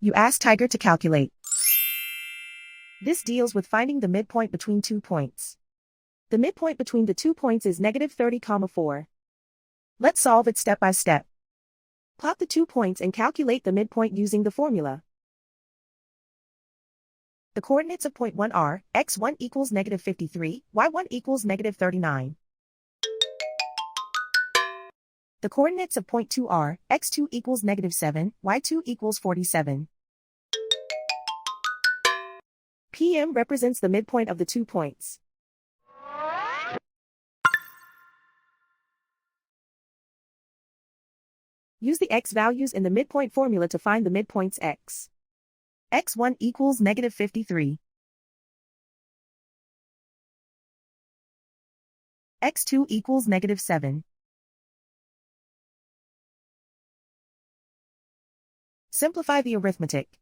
You ask Tiger to calculate. This deals with finding the midpoint between 2 points. The midpoint between the 2 points is -30,4. Let's solve it step by step. Plot the 2 points and calculate the midpoint using the formula. The coordinates of point 1 are, x1 equals -53, y1 equals -39. The coordinates of point 2 are, x2 equals -7, y2 equals 47. PM represents the midpoint of the 2 points. Use the x values in the midpoint formula to find the midpoints x. x1 equals -53. x2 equals -7. Simplify the arithmetic.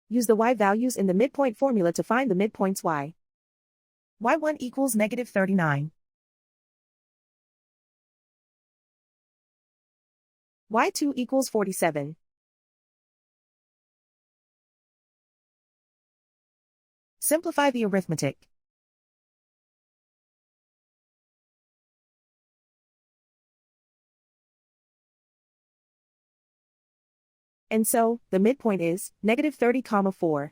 Use the y values in the midpoint formula to find the midpoints y. y1 equals -39. y2 equals 47. Simplify the arithmetic. And so, the midpoint is -30,4.